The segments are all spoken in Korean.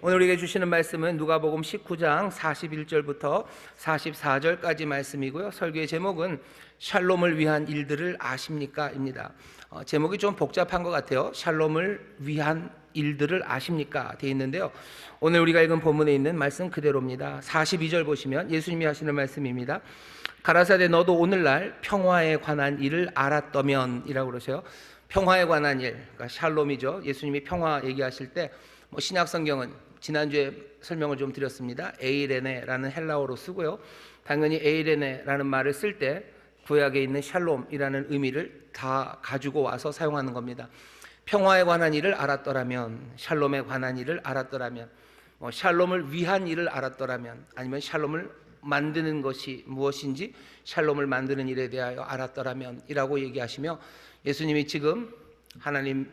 오늘 우리에게 주시는 말씀은 누가복음 19장 41절부터 44절까지 말씀이고요. 설교의 제목은 샬롬을 위한 일들을 아십니까? 입니다. 제목이 좀 복잡한 것 같아요. 샬롬을 위한 일들을 아십니까? 되어 있는데요. 오늘 우리가 읽은 본문에 있는 말씀 그대로입니다. 42절 보시면 예수님이 하시는 말씀입니다. 가라사대 너도 오늘날 평화에 관한 일을 알았더면 이라고 그러세요. 평화에 관한 일, 그러니까 샬롬이죠. 예수님이 평화 얘기하실 때 신약 성경은 지난주에 설명을 좀 드렸습니다. 에이레네라는 헬라어로 쓰고요. 당연히 에이레네라는 말을 쓸 때 구약에 있는 샬롬이라는 의미를 다 가지고 와서 사용하는 겁니다. 평화에 관한 일을 알았더라면, 샬롬에 관한 일을 알았더라면, 샬롬을 위한 일을 알았더라면, 아니면 샬롬을 만드는 것이 무엇인지 샬롬을 만드는 일에 대하여 알았더라면 이라고 얘기하시며, 예수님이 지금 하나님의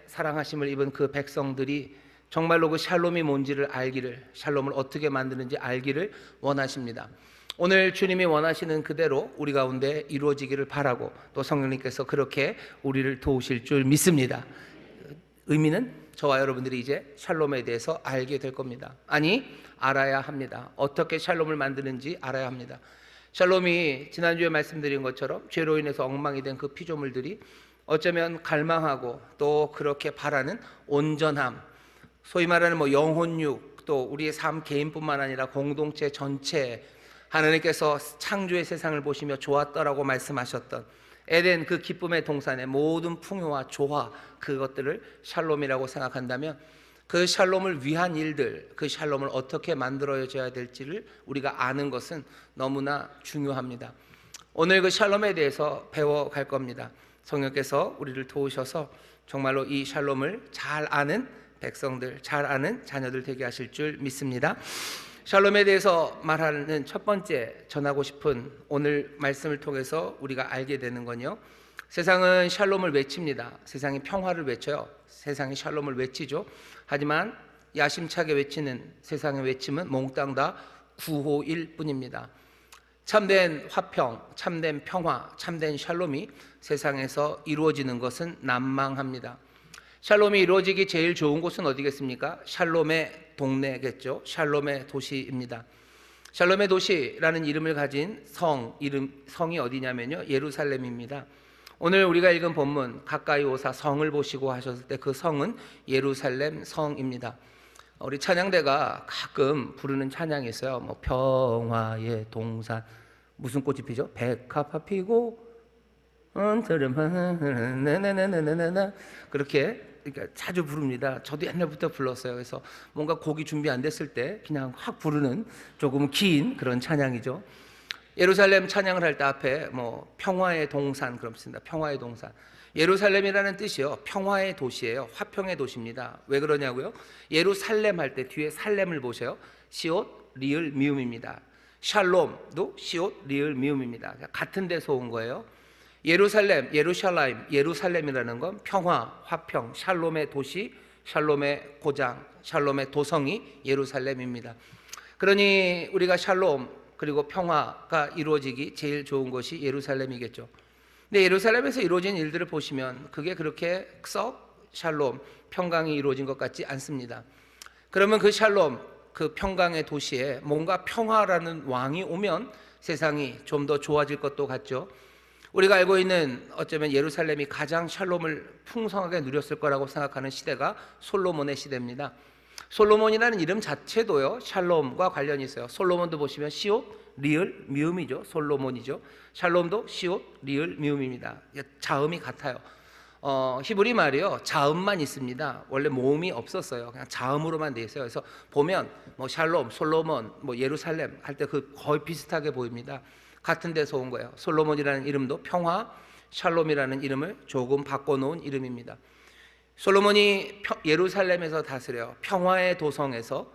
사랑하심을 입은 그 백성들이 정말로 그 샬롬이 뭔지를 알기를, 샬롬을 어떻게 만드는지 알기를 원하십니다. 오늘 주님이 원하시는 그대로 우리 가운데 이루어지기를 바라고, 또 성령님께서 그렇게 우리를 도우실 줄 믿습니다. 의미는 저와 여러분들이 이제 샬롬에 대해서 알게 될 겁니다. 아니, 알아야 합니다. 어떻게 샬롬을 만드는지 알아야 합니다. 샬롬이 지난주에 말씀드린 것처럼 죄로 인해서 엉망이 된 그 피조물들이 어쩌면 갈망하고 또 그렇게 바라는 온전함, 소위 말하는 영혼육, 또 우리의 삶 개인뿐만 아니라 공동체 전체, 하나님께서 창조의 세상을 보시며 좋았더라고 말씀하셨던 에덴 그 기쁨의 동산의 모든 풍요와 조화, 그것들을 샬롬이라고 생각한다면 그 샬롬을 위한 일들, 그 샬롬을 어떻게 만들어져야 될지를 우리가 아는 것은 너무나 중요합니다. 오늘 그 샬롬에 대해서 배워갈 겁니다. 성령께서 우리를 도우셔서 정말로 이 샬롬을 잘 아는 백성들, 잘 아는 자녀들 되게 하실 줄 믿습니다. 샬롬에 대해서 말하는 첫 번째 전하고 싶은 오늘 말씀을 통해서 우리가 알게 되는 건요, 세상은 샬롬을 외칩니다. 세상이 평화를 외쳐요. 세상이 샬롬을 외치죠. 하지만 야심차게 외치는 세상의 외침은 몽땅 다 구호일 뿐입니다. 참된 화평, 참된 평화, 참된 샬롬이 세상에서 이루어지는 것은 난망합니다. 샬롬이 이루어지기 제일 좋은 곳은 어디겠습니까? 샬롬의 동네겠죠. 샬롬의 도시입니다. 샬롬의 도시라는 이름을 가진 성이 어디냐면요, 예루살렘입니다. 오늘 우리가 읽은 본문 가까이 오사 성을 보시고 하셨을 때 그 성은 예루살렘 성입니다. 우리 찬양대가 가끔 부르는 찬양이 있어요. 평화의 동산, 무슨 꽃이 피죠? 백합화 피고 그렇게 그러니까 자주 부릅니다. 저도 옛날부터 불렀어요. 그래서 뭔가 곡이 준비 안 됐을 때 그냥 확 부르는 조금 긴 그런 찬양이죠. 예루살렘 찬양을 할 때 앞에 평화의 동산 그렇습니다. 평화의 동산. 예루살렘이라는 뜻이요, 평화의 도시예요. 화평의 도시입니다. 왜 그러냐고요? 예루살렘 할 때 뒤에 살렘을 보세요. 시옷 리을 미음입니다. 샬롬도 시옷 리을 미음입니다. 같은 데서 온 거예요. 예루살렘, 예루살렘이라는 건 평화, 화평, 샬롬의 도시, 샬롬의 고장, 샬롬의 도성이 예루살렘입니다. 그러니 우리가 샬롬 그리고 평화가 이루어지기 제일 좋은 것이 예루살렘이겠죠. 근데 예루살렘에서 이루어진 일들을 보시면 그게 그렇게 썩 샬롬, 평강이 이루어진 것 같지 않습니다. 그러면 그 샬롬, 그 평강의 도시에 뭔가 평화라는 왕이 오면 세상이 좀 더 좋아질 것도 같죠. 우리가 알고 있는 어쩌면 예루살렘이 가장 샬롬을 풍성하게 누렸을 거라고 생각하는 시대가 솔로몬의 시대입니다. 솔로몬이라는 이름 자체도요, 샬롬과 관련이 있어요. 솔로몬도 보시면 시옷 리을 미음이죠. 솔로몬이죠. 샬롬도 시옷 리을 미음입니다. 자음이 같아요. 히브리 말이요, 자음만 있습니다. 원래 모음이 없었어요. 그냥 자음으로만 돼 있어요. 그래서 보면 샬롬, 솔로몬, 예루살렘 할 때 그 거의 비슷하게 보입니다. 같은 데서 온 거예요. 솔로몬이라는 이름도 평화, 샬롬이라는 이름을 조금 바꿔놓은 이름입니다. 솔로몬이 예루살렘에서 다스려요. 평화의 도성에서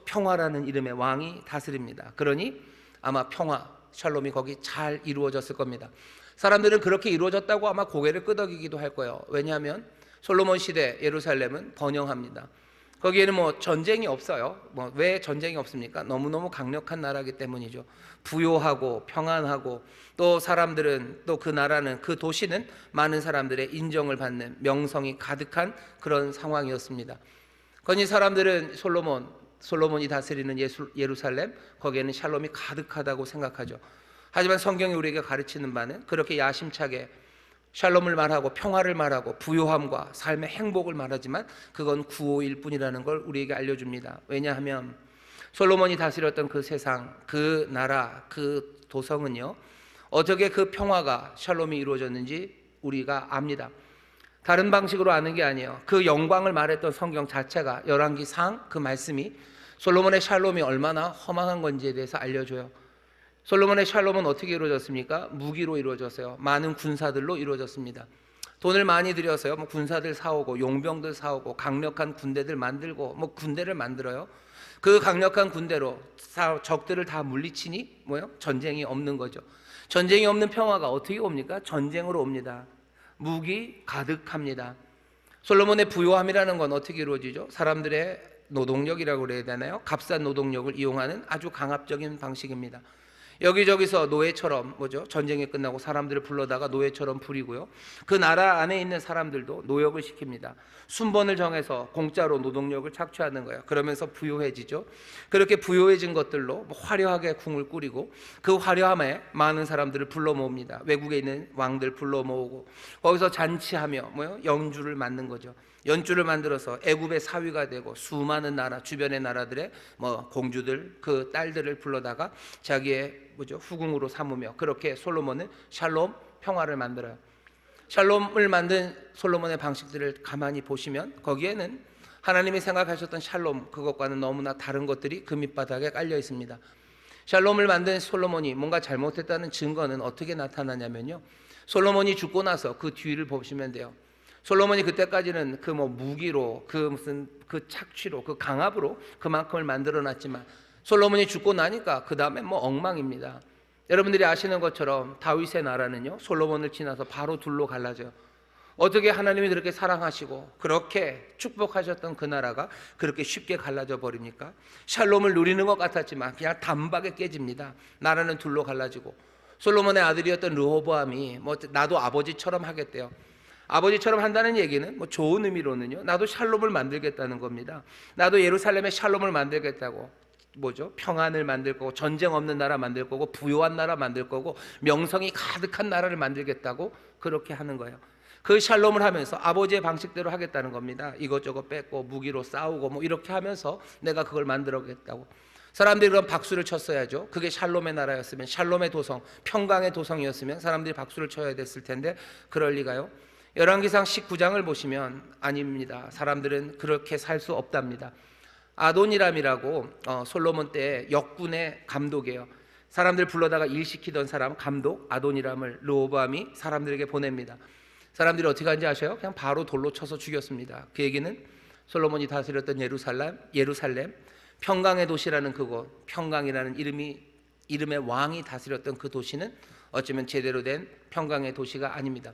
평화라는 이름의 왕이 다스립니다. 그러니 아마 평화, 샬롬이 거기 잘 이루어졌을 겁니다. 사람들은 그렇게 이루어졌다고 아마 고개를 끄덕이기도 할 거예요. 왜냐하면 솔로몬 시대 예루살렘은 번영합니다. 거기에는 전쟁이 없어요. 왜 전쟁이 없습니까? 너무너무 강력한 나라이기 때문이죠. 부요하고 평안하고, 또 사람들은, 또 그 나라는, 그 도시는 많은 사람들의 인정을 받는 명성이 가득한 그런 상황이었습니다. 건이 사람들은 솔로몬이 다스리는 예루살렘, 거기에는 샬롬이 가득하다고 생각하죠. 하지만 성경이 우리에게 가르치는 바는 그렇게 야심차게 샬롬을 말하고 평화를 말하고 부요함과 삶의 행복을 말하지만 그건 구호일 뿐이라는 걸 우리에게 알려줍니다. 왜냐하면 솔로몬이 다스렸던 그 세상, 그 나라, 그 도성은요, 어떻게 그 평화가 샬롬이 이루어졌는지 우리가 압니다. 다른 방식으로 아는 게 아니에요. 그 영광을 말했던 성경 자체가 열왕기상 그 말씀이 솔로몬의 샬롬이 얼마나 허망한 건지에 대해서 알려줘요. 솔로몬의 샬롬은 어떻게 이루어졌습니까? 무기로 이루어졌어요. 많은 군사들로 이루어졌습니다. 돈을 많이 들여서요, 군사들 사오고 용병들 사오고 강력한 군대들 만들고 군대를 만들어요. 그 강력한 군대로 적들을 다 물리치니 전쟁이 없는 거죠. 전쟁이 없는 평화가 어떻게 옵니까? 전쟁으로 옵니다. 무기 가득합니다. 솔로몬의 부요함이라는 건 어떻게 이루어지죠? 사람들의 노동력이라고 그래야 되나요? 값싼 노동력을 이용하는 아주 강압적인 방식입니다. 여기저기서 노예처럼 전쟁이 끝나고 사람들을 불러다가 노예처럼 부리고요. 그 나라 안에 있는 사람들도 노역을 시킵니다. 순번을 정해서 공짜로 노동력을 착취하는 거예요. 그러면서 부요해지죠. 그렇게 부요해진 것들로 화려하게 궁을 꾸리고 그 화려함에 많은 사람들을 불러 모읍니다. 외국에 있는 왕들 불러 모으고 거기서 잔치하며 연주를 만든 거죠. 연주를 만들어서 애굽의 사위가 되고 수많은 나라 주변의 나라들의 공주들 그 딸들을 불러다가 자기의 후궁으로 삼으며 그렇게 솔로몬은 샬롬 평화를 만들어요. 샬롬을 만든 솔로몬의 방식들을 가만히 보시면 거기에는 하나님이 생각하셨던 샬롬 그것과는 너무나 다른 것들이 그 밑바닥에 깔려 있습니다. 샬롬을 만든 솔로몬이 뭔가 잘못했다는 증거는 어떻게 나타나냐면요, 솔로몬이 죽고 나서 그 뒤를 보시면 돼요. 솔로몬이 그때까지는 그 무기로 그 착취로 그 강압으로 그만큼을 만들어놨지만 솔로몬이 죽고 나니까 그 다음에 엉망입니다. 여러분들이 아시는 것처럼 다윗의 나라는요, 솔로몬을 지나서 바로 둘로 갈라져요. 어떻게 하나님이 그렇게 사랑하시고 그렇게 축복하셨던 그 나라가 그렇게 쉽게 갈라져 버립니까? 샬롬을 누리는 것 같았지만 그냥 단박에 깨집니다. 나라는 둘로 갈라지고 솔로몬의 아들이었던 르호보암이 나도 아버지처럼 하겠대요. 아버지처럼 한다는 얘기는 좋은 의미로는요, 나도 샬롬을 만들겠다는 겁니다. 나도 예루살렘에 샬롬을 만들겠다고, 평안을 만들 거고 전쟁 없는 나라 만들 거고 부요한 나라 만들 거고 명성이 가득한 나라를 만들겠다고 그렇게 하는 거예요. 그 샬롬을 하면서 아버지의 방식대로 하겠다는 겁니다. 이것저것 뺏고 무기로 싸우고 이렇게 하면서 내가 그걸 만들어겠다고. 사람들이 그럼 박수를 쳤어야죠. 그게 샬롬의 나라였으면, 샬롬의 도성, 평강의 도성이었으면 사람들이 박수를 쳐야 됐을 텐데 그럴 리가요? 열왕기상 19장을 보시면 아닙니다. 사람들은 그렇게 살 수 없답니다. 아도니람이라고 솔로몬 때 역군의 감독이에요. 사람들 불러다가 일 시키던 사람 감독 아도니람을 르호보암이 사람들에게 보냅니다. 사람들이 어떻게 한지 아셔요? 그냥 바로 돌로 쳐서 죽였습니다. 그 얘기는 솔로몬이 다스렸던 예루살렘 평강의 도시라는 그곳, 평강이라는 이름의 왕이 다스렸던 그 도시는 어쩌면 제대로 된 평강의 도시가 아닙니다.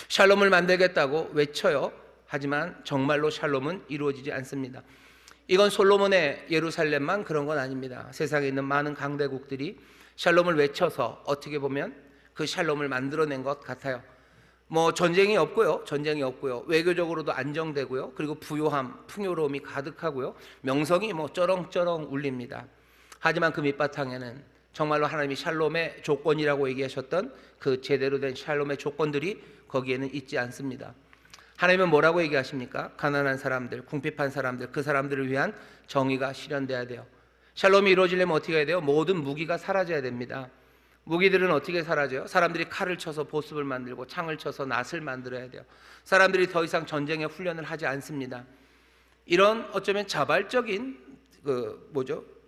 샬롬을 만들겠다고 외쳐요. 하지만 정말로 샬롬은 이루어지지 않습니다. 이건 솔로몬의 예루살렘만 그런 건 아닙니다. 세상에 있는 많은 강대국들이 샬롬을 외쳐서 어떻게 보면 그 샬롬을 만들어낸 것 같아요. 전쟁이 없고요. 외교적으로도 안정되고요. 그리고 부요함, 풍요로움이 가득하고요. 명성이 쩌렁쩌렁 울립니다. 하지만 그 밑바탕에는 정말로 하나님이 샬롬의 조건이라고 얘기하셨던 그 제대로 된 샬롬의 조건들이 거기에는 있지 않습니다. 하나님은 뭐라고 얘기하십니까? 가난한 사람들, 궁핍한 사람들, 그 사람들을 위한 정의가 실현돼야 돼요. 샬롬이 이루어지려면 어떻게 해야 돼요? 모든 무기가 사라져야 됩니다. 무기들은 어떻게 사라져요? 사람들이 칼을 쳐서 보습을 만들고 창을 쳐서 낫을 만들어야 돼요. 사람들이 더 이상 전쟁의 훈련을 하지 않습니다. 이런 어쩌면 자발적인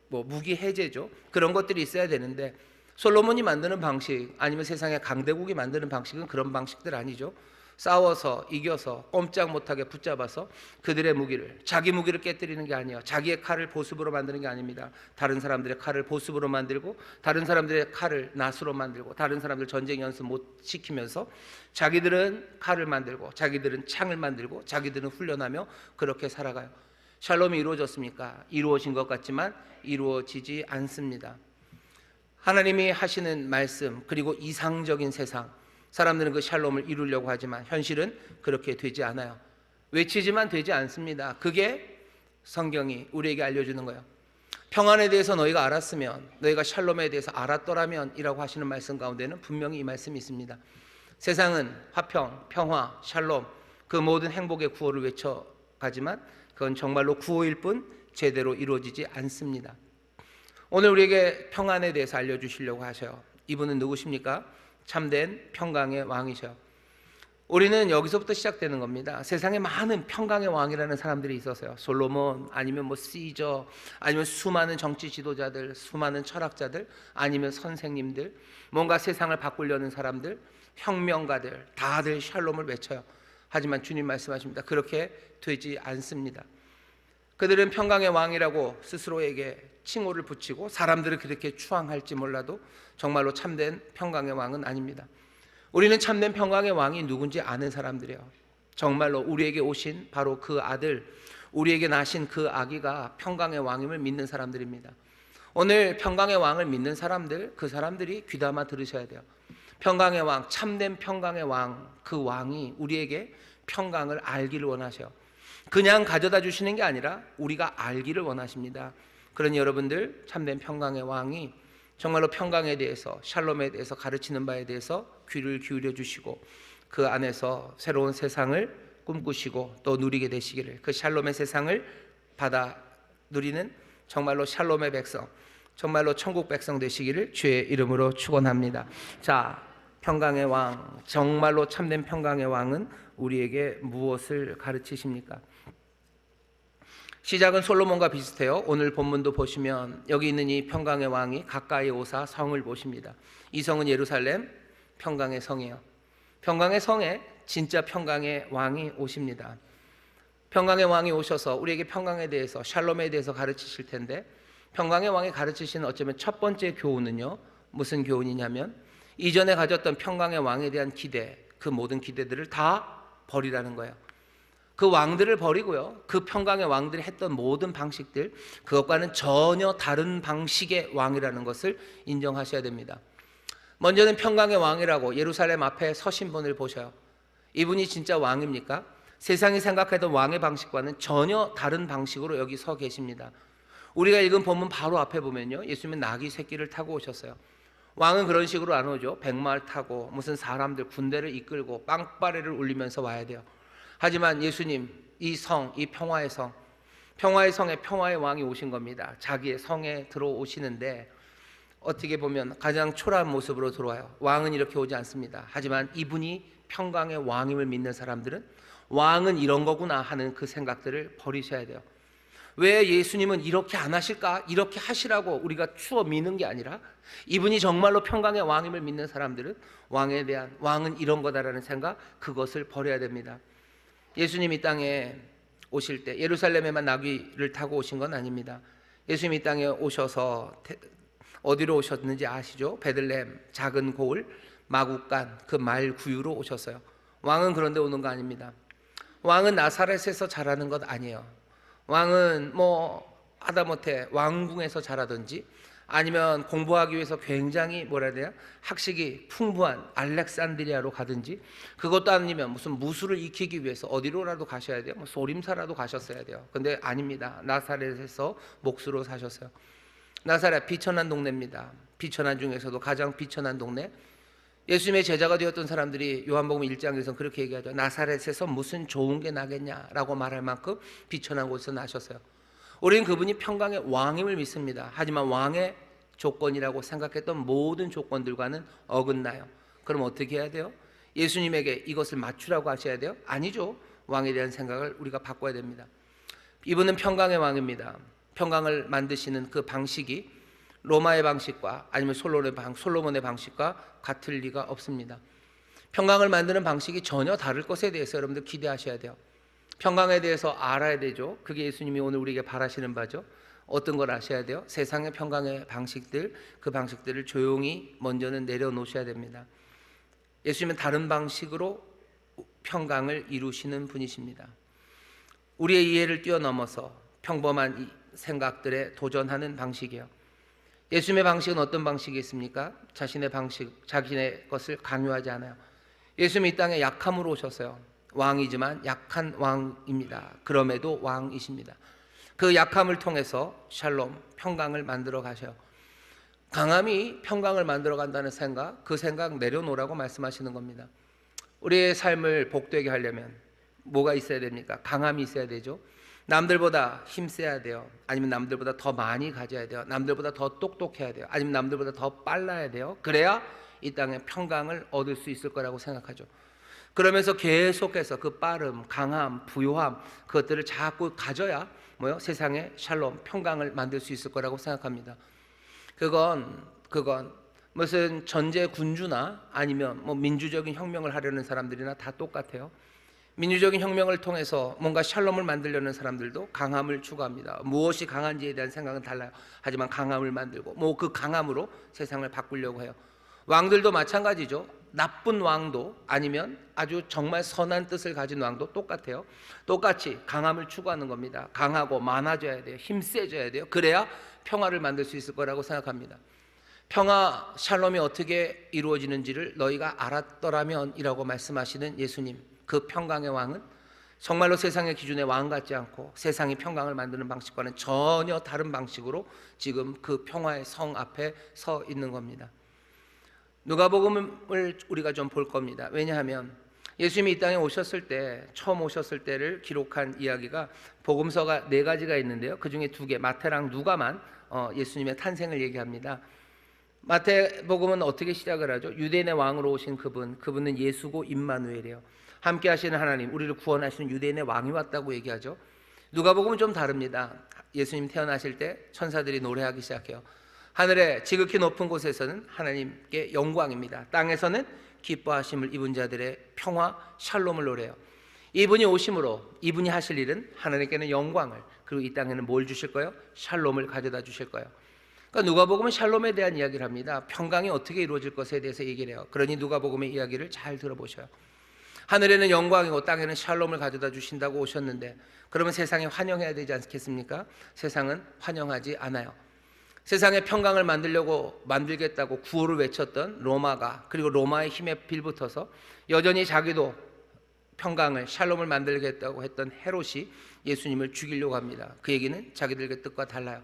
무기 해제죠. 그런 것들이 있어야 되는데 솔로몬이 만드는 방식 아니면 세상의 강대국이 만드는 방식은 그런 방식들 아니죠. 싸워서 이겨서 꼼짝 못하게 붙잡아서 그들의 무기를, 자기 무기를 깨뜨리는 게 아니에요. 자기의 칼을 보습으로 만드는 게 아닙니다. 다른 사람들의 칼을 보습으로 만들고 다른 사람들의 칼을 낫으로 만들고 다른 사람들 전쟁 연습 못 시키면서 자기들은 칼을 만들고 자기들은 창을 만들고 자기들은 훈련하며 그렇게 살아가요. 샬롬이 이루어졌습니까? 이루어진 것 같지만 이루어지지 않습니다. 하나님이 하시는 말씀 그리고 이상적인 세상, 사람들은 그 샬롬을 이루려고 하지만 현실은 그렇게 되지 않아요. 외치지만 되지 않습니다. 그게 성경이 우리에게 알려주는 거예요. 평안에 대해서 너희가 알았으면, 너희가 샬롬에 대해서 알았더라면 이라고 하시는 말씀 가운데는 분명히 이 말씀이 있습니다. 세상은 화평, 평화, 샬롬, 그 모든 행복의 구호를 외쳐가지만 그건 정말로 구호일 뿐 제대로 이루어지지 않습니다. 오늘 우리에게 평안에 대해서 알려주시려고 하셔요. 이분은 누구십니까? 참된 평강의 왕이셔요. 우리는 여기서부터 시작되는 겁니다. 세상에 많은 평강의 왕이라는 사람들이 있었어요. 솔로몬, 아니면 시저, 아니면 수많은 정치 지도자들, 수많은 철학자들, 아니면 선생님들, 뭔가 세상을 바꾸려는 사람들, 혁명가들, 다들 샬롬을 외쳐요. 하지만 주님 말씀하십니다. 그렇게 되지 않습니다. 그들은 평강의 왕이라고 스스로에게 칭호를 붙이고 사람들을 그렇게 추앙할지 몰라도 정말로 참된 평강의 왕은 아닙니다. 우리는 참된 평강의 왕이 누군지 아는 사람들이에요. 정말로 우리에게 오신 바로 그 아들, 우리에게 나신 그 아기가 평강의 왕임을 믿는 사람들입니다. 오늘 평강의 왕을 믿는 사람들, 그 사람들이 귀담아 들으셔야 돼요. 평강의 왕, 참된 평강의 왕, 그 왕이 우리에게 평강을 알기를 원하셔요. 그냥 가져다 주시는 게 아니라 우리가 알기를 원하십니다. 그러니 여러분들, 참된 평강의 왕이 정말로 평강에 대해서, 샬롬에 대해서 가르치는 바에 대해서 귀를 기울여 주시고 그 안에서 새로운 세상을 꿈꾸시고 또 누리게 되시기를, 그 샬롬의 세상을 받아 누리는 정말로 샬롬의 백성, 정말로 천국 백성 되시기를 주의 이름으로 축원합니다. 자, 평강의 왕, 정말로 참된 평강의 왕은 우리에게 무엇을 가르치십니까? 시작은 솔로몬과 비슷해요. 오늘 본문도 보시면 여기 있는 이 평강의 왕이 가까이 오사 성을 보십니다. 이 성은 예루살렘, 평강의 성이에요. 평강의 성에 진짜 평강의 왕이 오십니다. 평강의 왕이 오셔서 우리에게 평강에 대해서, 샬롬에 대해서 가르치실 텐데, 평강의 왕이 가르치시는 어쩌면 첫 번째 교훈은요, 무슨 교훈이냐면 이전에 가졌던 평강의 왕에 대한 기대, 그 모든 기대들을 다 버리라는 거예요. 그 왕들을 버리고요, 그 평강의 왕들이 했던 모든 방식들, 그것과는 전혀 다른 방식의 왕이라는 것을 인정하셔야 됩니다. 먼저는 평강의 왕이라고 예루살렘 앞에 서신 분을 보셔요. 이분이 진짜 왕입니까? 세상이 생각했던 왕의 방식과는 전혀 다른 방식으로 여기 서 계십니다. 우리가 읽은 본문 바로 앞에 보면요, 예수님은 나귀 새끼를 타고 오셨어요. 왕은 그런 식으로 안 오죠. 백마를 타고 무슨 사람들 군대를 이끌고 빵빠레를 울리면서 와야 돼요. 하지만 예수님, 이 성, 이 평화의 성, 평화의 성에 평화의 왕이 오신 겁니다. 자기의 성에 들어오시는데 어떻게 보면 가장 초라한 모습으로 들어와요. 왕은 이렇게 오지 않습니다. 하지만 이분이 평강의 왕임을 믿는 사람들은 왕은 이런 거구나 하는 그 생각들을 버리셔야 돼요. 왜 예수님은 이렇게 안 하실까? 이렇게 하시라고 우리가 추워 미는 게 아니라, 이분이 정말로 평강의 왕임을 믿는 사람들은 왕에 대한, 왕은 이런 거다라는 생각, 그것을 버려야 됩니다. 예수님 이 땅에 오실 때 예루살렘에만 나귀를 타고 오신 건 아닙니다. 예수님 이 땅에 오셔서 어디로 오셨는지 아시죠? 베들레헴, 작은 고을, 마국간, 그 말 구유로 오셨어요. 왕은 그런 데 오는 거 아닙니다. 왕은 나사렛에서 자라는 것 아니에요. 왕은 하다못해 왕궁에서 자라든지, 아니면 공부하기 위해서 굉장히 뭐라 해야 돼요? 학식이 풍부한 알렉산드리아로 가든지, 그것도 아니면 무슨 무술을 익히기 위해서 어디로라도 가셔야 돼요. 소림사라도 가셨어야 돼요. 근데 아닙니다. 나사렛에서 몫으로 사셨어요. 나사렛, 비천한 동네입니다. 비천한 중에서도 가장 비천한 동네. 예수님의 제자가 되었던 사람들이 요한복음 1장에서 그렇게 얘기하죠. 나사렛에서 무슨 좋은 게 나겠냐라고 말할 만큼 비천한 곳에서 나셨어요. 우리는 그분이 평강의 왕임을 믿습니다. 하지만 왕의 조건이라고 생각했던 모든 조건들과는 어긋나요. 그럼 어떻게 해야 돼요? 예수님에게 이것을 맞추라고 하셔야 돼요? 아니죠. 왕에 대한 생각을 우리가 바꿔야 됩니다. 이분은 평강의 왕입니다. 평강을 만드시는 그 방식이 로마의 방식과 아니면 솔로몬의 방식과 같을 리가 없습니다. 평강을 만드는 방식이 전혀 다를 것에 대해서 여러분들 기대하셔야 돼요. 평강에 대해서 알아야 되죠. 그게 예수님이 오늘 우리에게 바라시는 바죠. 어떤 걸 아셔야 돼요? 세상의 평강의 방식들, 그 방식들을 조용히 먼저는 내려놓으셔야 됩니다. 예수님은 다른 방식으로 평강을 이루시는 분이십니다. 우리의 이해를 뛰어넘어서 평범한 생각들에 도전하는 방식이에요. 예수님의 방식은 어떤 방식이 있습니까? 자신의 방식, 자신의 것을 강요하지 않아요. 예수님이 이 땅에 약함으로 오셨어요. 왕이지만 약한 왕입니다. 그럼에도 왕이십니다. 그 약함을 통해서 샬롬, 평강을 만들어 가셔요. 강함이 평강을 만들어 간다는 생각, 그 생각 내려놓으라고 말씀하시는 겁니다. 우리의 삶을 복되게 하려면 뭐가 있어야 됩니까? 강함이 있어야 되죠. 남들보다 힘세야 돼요. 아니면 남들보다 더 많이 가져야 돼요. 남들보다 더 똑똑해야 돼요. 아니면 남들보다 더 빨라야 돼요. 그래야 이 땅에 평강을 얻을 수 있을 거라고 생각하죠. 그러면서 계속해서 그 빠름, 강함, 부요함 그것들을 자꾸 가져야 세상에 샬롬, 평강을 만들 수 있을 거라고 생각합니다. 그건 무슨 전제 군주나 아니면 민주적인 혁명을 하려는 사람들이나 다 똑같아요. 민주적인 혁명을 통해서 뭔가 샬롬을 만들려는 사람들도 강함을 추구합니다. 무엇이 강한지에 대한 생각은 달라요. 하지만 강함을 만들고 그 강함으로 세상을 바꾸려고 해요. 왕들도 마찬가지죠. 나쁜 왕도 아니면 아주 정말 선한 뜻을 가진 왕도 똑같아요. 똑같이 강함을 추구하는 겁니다. 강하고 많아져야 돼요. 힘세져야 돼요. 그래야 평화를 만들 수 있을 거라고 생각합니다. 평화, 샬롬이 어떻게 이루어지는지를 너희가 알았더라면 이라고 말씀하시는 예수님, 그 평강의 왕은 정말로 세상의 기준의 왕 같지 않고 세상이 평강을 만드는 방식과는 전혀 다른 방식으로 지금 그 평화의 성 앞에 서 있는 겁니다. 누가복음을 우리가 좀 볼 겁니다. 왜냐하면 예수님이 이 땅에 오셨을 때, 처음 오셨을 때를 기록한 이야기가 복음서가 4가지가 있는데요. 그 중에 2개, 마태랑 누가만 예수님의 탄생을 얘기합니다. 마태복음은 어떻게 시작을 하죠? 유대인의 왕으로 오신 그분은 예수고 임마누엘이에요. 함께 하시는 하나님, 우리를 구원하시는 유대인의 왕이 왔다고 얘기하죠. 누가복음은 좀 다릅니다. 예수님 태어나실 때 천사들이 노래하기 시작해요. 하늘의 지극히 높은 곳에서는 하나님께 영광입니다. 땅에서는 기뻐하심을 입은 자들의 평화, 샬롬을 노래해요. 이분이 오심으로 이분이 하실 일은 하나님께는 영광을, 그리고 이 땅에는 뭘 주실 거예요? 샬롬을 가져다 주실 거예요. 그러니까 누가복음은 샬롬에 대한 이야기를 합니다. 평강이 어떻게 이루어질 것에 대해서 얘기를 해요. 그러니 누가복음의 이야기를 잘 들어보셔요. 하늘에는 영광이고 땅에는 샬롬을 가져다 주신다고 오셨는데, 그러면 세상에 환영해야 되지 않겠습니까? 세상은 환영하지 않아요. 세상에 평강을 만들겠다고 구호를 외쳤던 로마가, 그리고 로마의 힘에 빌붙어서 여전히 자기도 평강을, 샬롬을 만들겠다고 했던 헤롯이 예수님을 죽이려고 합니다. 그 얘기는 자기들의 뜻과 달라요.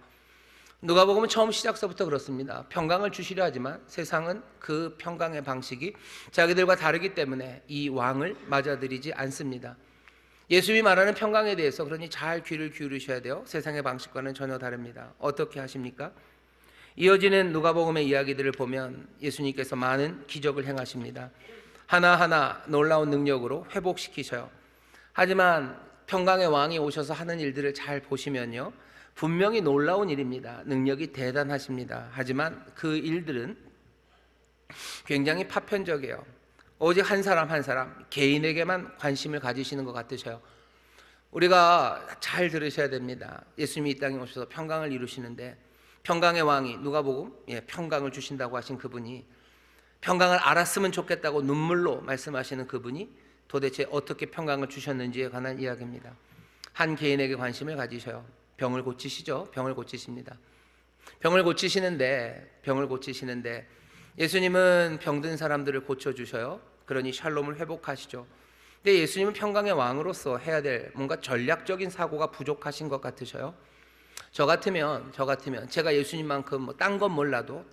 누가복음은 처음 시작서부터 그렇습니다. 평강을 주시려 하지만 세상은 그 평강의 방식이 자기들과 다르기 때문에 이 왕을 맞아들이지 않습니다. 예수님이 말하는 평강에 대해서 그러니 잘 귀를 기울이셔야 돼요. 세상의 방식과는 전혀 다릅니다. 어떻게 하십니까? 이어지는 누가복음의 이야기들을 보면 예수님께서 많은 기적을 행하십니다. 하나하나 놀라운 능력으로 회복시키셔요. 하지만 평강의 왕이 오셔서 하는 일들을 잘 보시면요, 분명히 놀라운 일입니다. 능력이 대단하십니다. 하지만 그 일들은 굉장히 파편적이에요. 오직 한 사람 한 사람 개인에게만 관심을 가지시는 것 같으셔요. 우리가 잘 들으셔야 됩니다. 예수님이 이 땅에 오셔서 평강을 이루시는데, 평강의 왕이 누가복음, 평강을 주신다고 하신 그분이, 평강을 알았으면 좋겠다고 눈물로 말씀하시는 그분이 도대체 어떻게 평강을 주셨는지에 관한 이야기입니다. 한 개인에게 관심을 가지셔요. 병을 고치시죠. 병을 고치십니다. 병을 고치시는데 예수님은 병든 사람들을 고쳐주셔요. 그러니 샬롬을 회복하시죠. 근데 예수님은 평강의 왕으로서 해야 될 뭔가 전략적인 사고가 부족하신 것 같으셔요. 저 같으면 제가 예수님만큼 딴 건 몰라도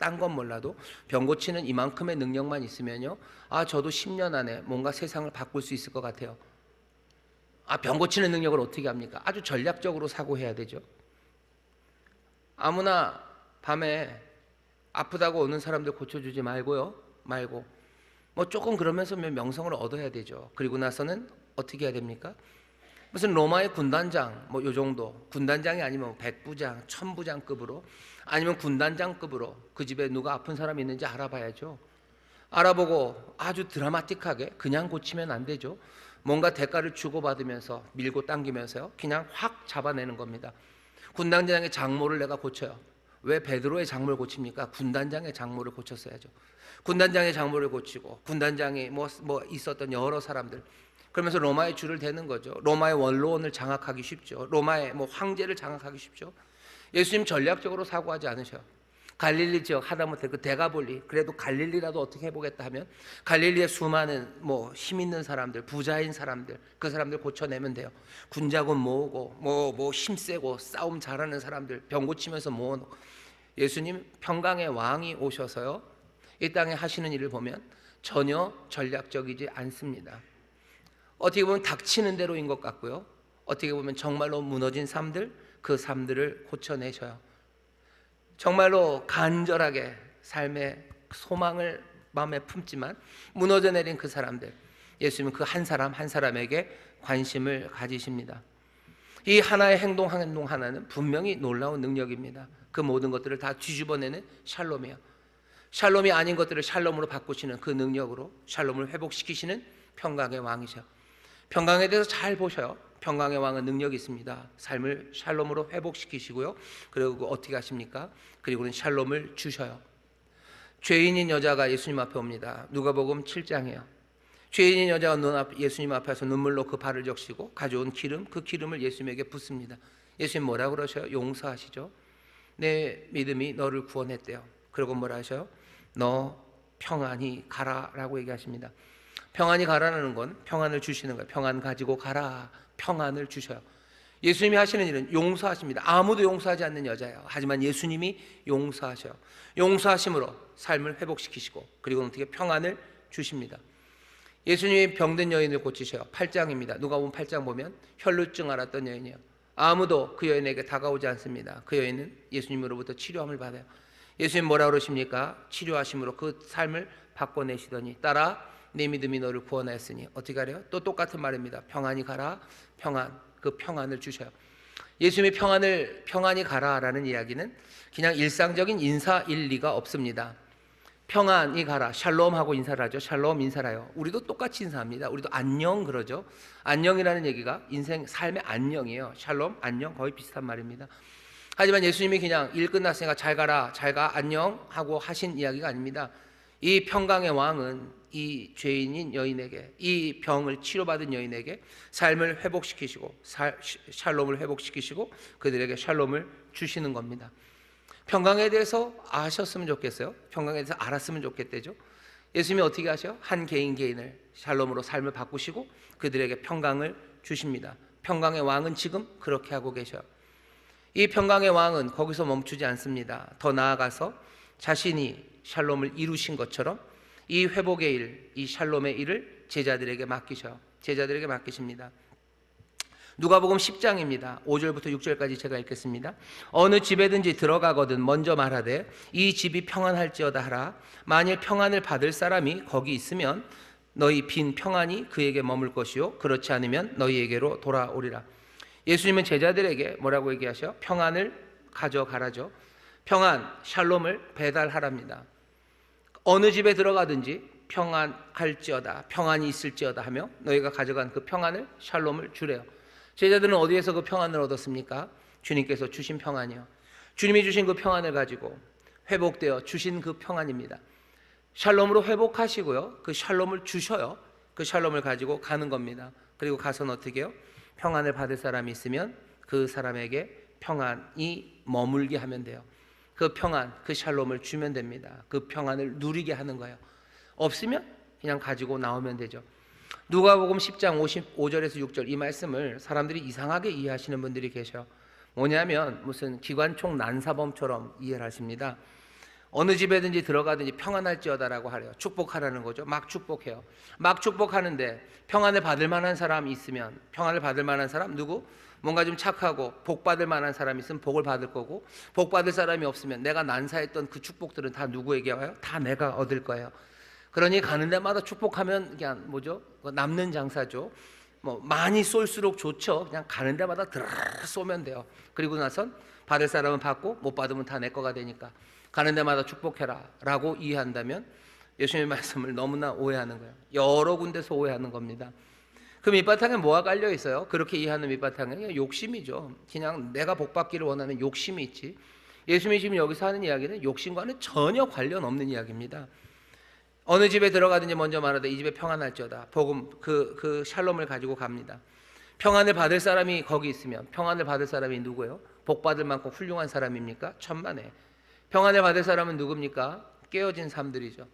병 고치는 이만큼의 능력만 있으면요, 저도 10년 안에 뭔가 세상을 바꿀 수 있을 것 같아요. 병 고치는 능력을 어떻게 합니까? 아주 전략적으로 사고해야 되죠. 아무나 밤에 아프다고 오는 사람들 고쳐주지 말고 조금 그러면서 명성을 얻어야 되죠. 그리고 나서는 어떻게 해야 됩니까? 무슨 로마의 군단장 요 정도, 군단장이 아니면 100부장, 1000부장급으로, 아니면 군단장급으로 그 집에 누가 아픈 사람이 있는지 알아봐야죠. 알아보고 아주 드라마틱하게 그냥 고치면 안 되죠. 뭔가 대가를 주고받으면서 밀고 당기면서요, 그냥 확 잡아내는 겁니다. 군단장의 장모를 내가 고쳐요. 왜 베드로의 장모를 고칩니까? 군단장의 장모를 고쳤어야죠. 군단장의 장모를 고치고, 군단장이 있었던 여러 사람들, 그러면서 로마의 줄을 대는 거죠. 로마의 원로원을 장악하기 쉽죠. 로마의 황제를 장악하기 쉽죠. 예수님 전략적으로 사고하지 않으셔요. 갈릴리 지역 하다못해 그 데가볼리, 그래도 갈릴리라도 어떻게 해보겠다 하면 갈릴리의 수많은 힘 있는 사람들, 부자인 사람들, 그 사람들 고쳐내면 돼요. 군자금 모으고 힘세고 싸움 잘하는 사람들 병 고치면서 모아놓고. 예수님 평강의 왕이 오셔서요, 이 땅에 하시는 일을 보면 전혀 전략적이지 않습니다. 어떻게 보면 닥치는 대로인 것 같고요, 어떻게 보면 정말로 무너진 삶들, 그 삶들을 고쳐내셔요. 정말로 간절하게 삶의 소망을 마음에 품지만 무너져 내린 그 사람들, 예수님은 그 한 사람 한 사람에게 관심을 가지십니다. 이 하나의 행동 하나는 분명히 놀라운 능력입니다. 그 모든 것들을 다 뒤집어내는 샬롬이요, 샬롬이 아닌 것들을 샬롬으로 바꾸시는 그 능력으로 샬롬을 회복시키시는 평강의 왕이셔. 평강에 대해서 잘 보셔요. 평강의 왕은 능력이 있습니다. 삶을 샬롬으로 회복시키시고요, 그리고 어떻게 하십니까? 그리고는 샬롬을 주셔요. 죄인인 여자가 예수님 앞에 옵니다. 누가복음 7장이에요. 죄인인 여자가 예수님 앞에서 눈물로 그 발을 적시고 가져온 기름, 그 기름을 예수님에게 붓습니다. 예수님 뭐라고 그러셔요? 용서하시죠. 내 믿음이 너를 구원했대요. 그리고 뭐라 하셔요? 너 평안히 가라라고 얘기하십니다. 평안히 가라는 건 평안을 주시는 거예요. 평안 가지고 가라, 평안을 주셔요. 예수님이 하시는 일은 용서하십니다. 아무도 용서하지 않는 여자예요. 하지만 예수님이 용서하셔요. 용서하심으로 삶을 회복시키시고, 그리고 어떻게 평안을 주십니다. 예수님이 병든 여인을 고치셔요. 8장입니다. 누가복음 8장 보면 혈루증 앓았던 여인이에요. 아무도 그 여인에게 다가오지 않습니다. 그 여인은 예수님으로부터 치료함을 받아요. 예수님 뭐라 그러십니까? 치료하심으로 그 삶을 바꿔내시더니 따라 내 믿음이 너를 구원하였으니 어떻게 하래요? 또 똑같은 말입니다. 평안히 가라, 평안, 그 평안을 주셔요. 예수님이 평안히 가라라는 이야기는 그냥 일상적인 인사 일리가 없습니다. 평안히 가라, 샬롬하고 인사를 하죠. 샬롬 인사를 해요. 우리도 똑같이 인사합니다. 우리도 안녕 그러죠. 안녕이라는 얘기가 인생 삶의 안녕이에요. 샬롬, 안녕, 거의 비슷한 말입니다. 하지만 예수님이 그냥 일 끝났으니까 잘 가라, 잘 가, 안녕 하고 하신 이야기가 아닙니다. 이 평강의 왕은 이 죄인인 여인에게, 이 병을 치료받은 여인에게 삶을 회복시키시고 샬롬을 회복시키시고 그들에게 샬롬을 주시는 겁니다. 평강에 대해서 아셨으면 좋겠어요. 평강에 대해서 알았으면 좋겠대죠. 예수님이 어떻게 하셔요? 한 개인을 샬롬으로 삶을 바꾸시고 그들에게 평강을 주십니다. 평강의 왕은 지금 그렇게 하고 계셔요. 이 평강의 왕은 거기서 멈추지 않습니다. 더 나아가서 자신이 샬롬을 이루신 것처럼 이 회복의 일, 이 샬롬의 일을 제자들에게 맡기셔요. 제자들에게 맡기십니다. 누가복음 10장입니다. 5절부터 6절까지 제가 읽겠습니다. 어느 집에든지 들어가거든 먼저 말하되 이 집이 평안할지어다 하라. 만일 평안을 받을 사람이 거기 있으면 너희 빈 평안이 그에게 머물 것이요 그렇지 않으면 너희에게로 돌아오리라. 예수님은 제자들에게 뭐라고 얘기하셔요? 평안을 가져가라죠. 평안, 샬롬을 배달하랍니다. 어느 집에 들어가든지 평안할지어다, 평안이 있을지어다 하며 너희가 가져간 그 평안을, 샬롬을 주래요. 제자들은 어디에서 그 평안을 얻었습니까? 주님께서 주신 평안이요. 주님이 주신 그 평안을 가지고 회복되어 주신 그 평안입니다. 샬롬으로 회복하시고요, 그 샬롬을 주셔요. 그 샬롬을 가지고 가는 겁니다. 그리고 가서는 어떻게 해요? 평안을 받을 사람이 있으면 그 사람에게 평안이 머물게 하면 돼요. 그 평안, 그 샬롬을 주면 됩니다. 그 평안을 누리게 하는 거예요. 없으면 그냥 가지고 나오면 되죠. 누가복음 10장 55절에서 6절 이 말씀을 사람들이 이상하게 이해하시는 분들이 계셔. 뭐냐면 무슨 기관총 난사범처럼 이해를 하십니다. 어느 집에든지 들어가든지 평안할지어다라고 하래요. 축복하라는 거죠. 막 축복해요. 막 축복하는데 평안을 받을 만한 사람이 있으면, 평안을 받을 만한 사람 누구? 뭔가 좀 착하고 복 받을 만한 사람이 있으면 복을 받을 거고, 복 받을 사람이 없으면 내가 난사했던 그 축복들은 다 누구에게 와요? 다 내가 얻을 거예요. 그러니 가는 데마다 축복하면 그냥 뭐죠? 남는 장사죠. 뭐 많이 쏠수록 좋죠. 그냥 가는 데마다 드르르 쏘면 돼요. 그리고 나선 받을 사람은 받고 못 받으면 다 내 거가 되니까 가는 데마다 축복해라 라고 이해한다면 예수님의 말씀을 너무나 오해하는 거예요. 여러 군데서 오해하는 겁니다. 그 밑바탕에 뭐가 깔려 있어요? 그렇게 이해하는 밑바탕에 그냥 욕심이죠. 그냥 내가 복 받기를 원하는 욕심이 있지. 예수님이 지금 여기서 하는 이야기는 욕심과는 전혀 관련 없는 이야기입니다. 어느 집에 들어가든지 먼저 말하되 이 집에 평안할지어다. 복음 그 샬롬을 가지고 갑니다. 평안을 받을 사람이 거기 있으면, 평안을 받을 사람이 누구예요? 복 받을 만큼 훌륭한 사람입니까? 천만에. 평안을 받을 사람은 누굽니까? 깨어진 삶들이죠.